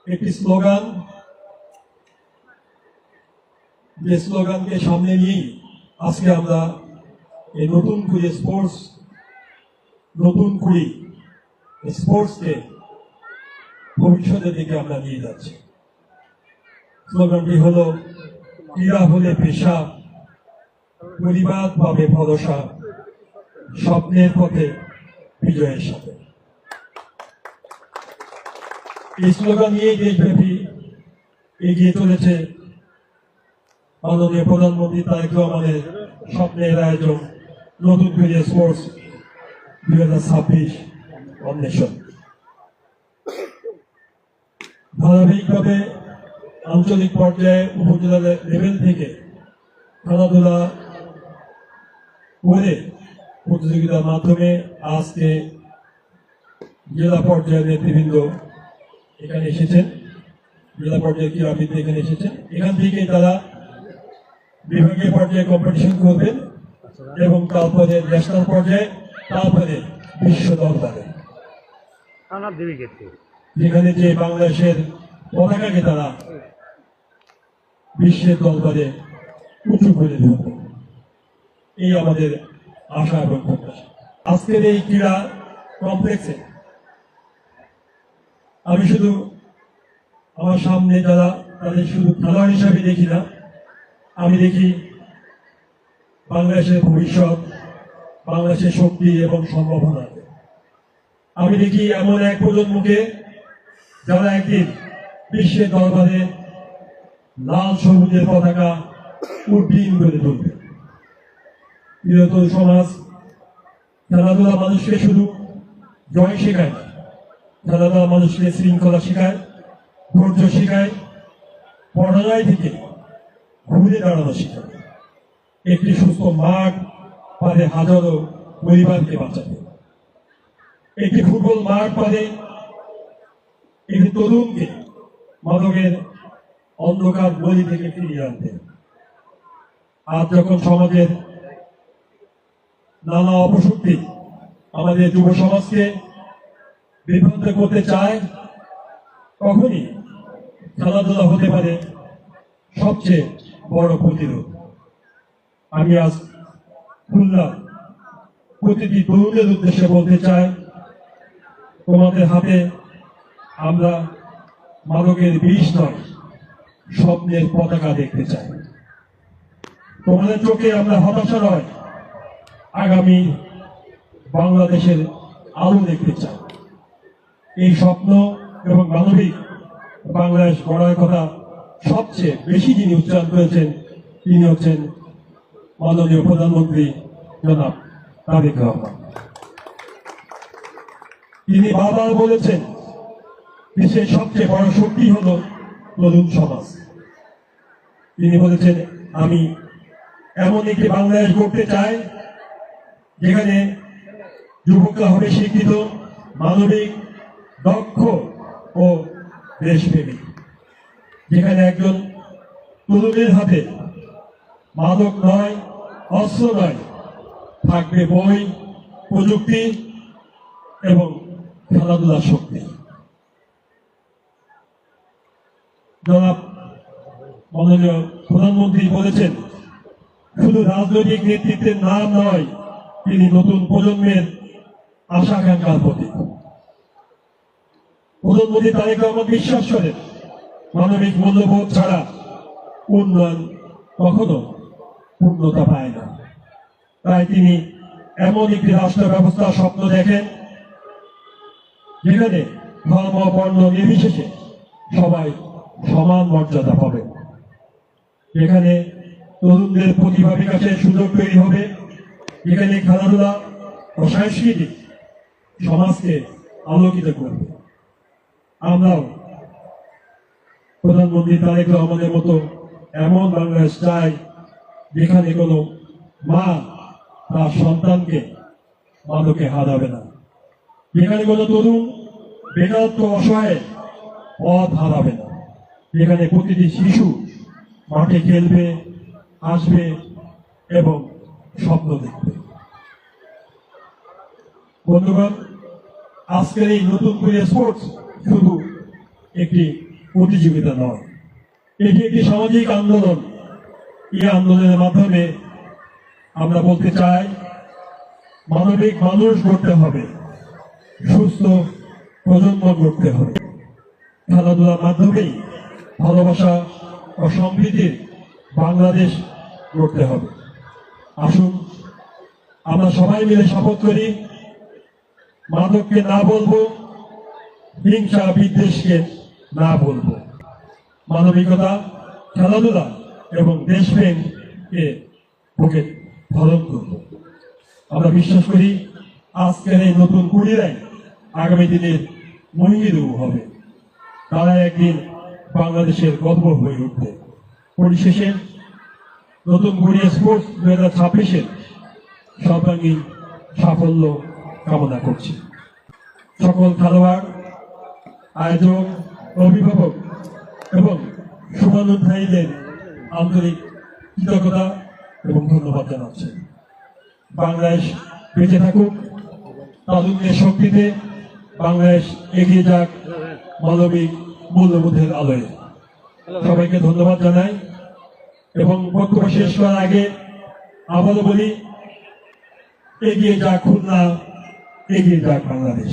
একটি স্লোগান, যে স্লোগানকে সামনে নিয়েই আজকে আমরা এই নতুন করে স্পোর্টস, নতুন করে স্পোর্টসকে ভবিষ্যতের দিকে আমরা নিয়ে যাচ্ছি। স্লোগানটি হলো, ক্রীড়া হলে পেশা, পরিবার পাবে ভরসা, স্বপ্নের পথে বিজয়ের সাথে। এই স্লোগান নিয়ে দেশব্যাপী এগিয়ে চলেছে মাননীয় প্রধানমন্ত্রী তারেক রহমানের স্বপ্নের আয়োজন নতুন করে স্পোর্টস 2026 অন্বেষণ। ধারাবাহিকভাবে আঞ্চলিক পর্যায়ে উপজেলা লেভেল থেকে খেলাধুলা করে প্রতিযোগিতার মাধ্যমে আজকে জেলা পর্যায়ের নেতৃবৃন্দ এখানে এসেছেন, জেলা পর্যায়ের ক্রীড়াবিদ এখানে এসেছেন। এখান থেকে তারা বিভাগীয় পর্যায়ে কম্পিটিশন করবেন এবং তারপরে ন্যাশনাল পর্যায়ে, তারপরে বিশ্ব দরবারে, যেখানে যে বাংলাদেশের পতাকাকে তারা বিশ্বের দরবারে উঁচু করে ধরবে, এই আমাদের আশা এবং প্রত্যাশা। আজকের এই ক্রীড়া কমপ্লেক্সে আমি শুধু আমার সামনে যারা, তাদের শুধু খেলোয়াড় হিসাবে দেখি না, আমি দেখি বাংলাদেশের ভবিষ্যৎ, বাংলাদেশের শক্তি এবং সম্ভাবনা। আমি দেখি এমন এক প্রজন্মকে যারা একদিন বিশ্বের দরবারে লাল সবুজের পতাকা উড্ডীন করে তুলবে। বৃহত্তর সমাজ খেলাধুলা মানুষকে শুধু জয় শেখায় না, খেলাধুলা মানুষকে শৃঙ্খলা শেখায়, ধৈর্য শেখায়, পরাজয় থেকে ঘুরে দাঁড়ানো শেখায়। একটি সুস্থ মাঠ পারে হাজারো পরিবারকে বাঁচাতে, একটি ফুটবল মাঠ পারে একটি তরুণকে মাদকের অন্ধকার গলি থেকে ফিরিয়ে আনতে। আজ যখন সমাজের নানা অপশক্তি আমাদের যুব সমাজকে বিভ্রান্ত করতে চায়, তখনই খেলাধুলা হতে পারে সবচেয়ে বড় প্রতিরোধ। আমি আজ খুলনা প্রতিটি তরুণের উদ্দেশ্যে বলতে চাই, তোমাদের হাতে আমরা মাদকের বিষ নয়, স্বপ্নের পতাকা দেখতে চাই। তোমাদের চোখে আমরা হতাশা নয়, আগামী বাংলাদেশের আলো দেখতে চাই। এই স্বপ্ন এবং মানবিক বাংলাদেশ গড়ার কথা সবচেয়ে বেশি যিনি উচ্চারণ করেছেন, তিনি হচ্ছেন মাননীয় প্রধানমন্ত্রী জনাব তারেক রহমান। তিনি বারবার বলেছেন, দেশের সবচেয়ে বড় শক্তি হল তরুণ সমাজ। তিনি বলেছেন, আমি এমন একটি বাংলাদেশ গড়তে চাই যেখানে যুবকরা হবে শিক্ষিত, মানবিক, দক্ষ ও দেশপ্রেমী, যেখানে একজন তরুণের হাতে মাদক নয়, অস্ত্র নয়, থাকবে বই, প্রযুক্তি এবং খেলাধুলার শক্তি। জনাব মাননীয় প্রধানমন্ত্রী বলেছেন, শুধু রাজনৈতিক নেতৃত্বের নাম নয়, তিনি নতুন প্রজন্মের আশা আকাঙ্ক্ষার প্রতীক। প্রধানমন্ত্রী তারেক রহমান বিশ্বাস করেন, মানবিক মূল্যবোধ ছাড়া উন্নয়ন কখনো পূর্ণতা পায় না। তাই তিনি এমন একটি রাষ্ট্র ব্যবস্থার স্বপ্ন দেখেন যেখানে ধর্ম বর্ণ নির্বিশেষে সবাই সমান মর্যাদা পাবে, যেখানে তরুণদের প্রতিভা বিকাশের সুযোগ তৈরি হবে, যেখানে খেলাধুলা ও সংস্কৃতি সমাজকে আলোকিত করবে। আমরাও প্রধানমন্ত্রী তারেক রহমানের মতো এমন বাংলাদেশ চাই যেখানে কোনো মা তার সন্তানকে মাদকে হারাবে না, যেখানে কোনো তরুণ বেকারত্ব অসহায় পথ হারাবে না, যেখানে প্রতিটি শিশু মাঠে খেলবে, আসবে এবং স্বপ্ন দেখবে। বন্ধুগণ, আজকের এই নতুন করে স্পোর্টস শুধু একটি প্রতিযোগিতা নয়, এটি একটি সামাজিক আন্দোলন। এই আন্দোলনের মাধ্যমে আমরা বলতে চাই, মানবিক মানুষ গড়তে হবে, সুস্থ প্রজন্ম গড়তে হবে। খেলাধুলার মাধ্যমেই ভালোবাসা ও সম্প্রীতির বাংলাদেশ গড়তে হবে। আসুন আমরা সবাই মিলে শপথ করি, মাদককে না বলবো, হিংসা বিদ্বেষকে না বলবো, মানবিকতা, খেলাধুলা এবং দেশপ্রেমকে বুকে ধারণ করব। আমরা বিশ্বাস করি আজকের এই নতুন কুড়িরাই আগামী দিনের মহিরু হবে, তারা একদিন বাংলাদেশের গর্ব হয়ে উঠবে। পরিশেষে নতুন গড়িয়া স্পোর্টস 2026-এর সর্বাঙ্গীন সাফল্য কামনা করছি। সকল খেলোয়াড়, আয়োজক, অভিভাবক এবং শুভানুধ্যায়ীদের আন্তরিক কৃতজ্ঞতা এবং ধন্যবাদ জানাচ্ছি। বাংলাদেশ বেঁচে থাকুক, তারুণ্যের শক্তিতে বাংলাদেশ এগিয়ে যাক মানবিক মূল্যবোধের আলোয়। সবাইকে ধন্যবাদ জানাই এবং বক্তব্য শেষ করার আগে আবারও বলি, এগিয়ে যাক খুলনা, এগিয়ে যাক বাংলাদেশ।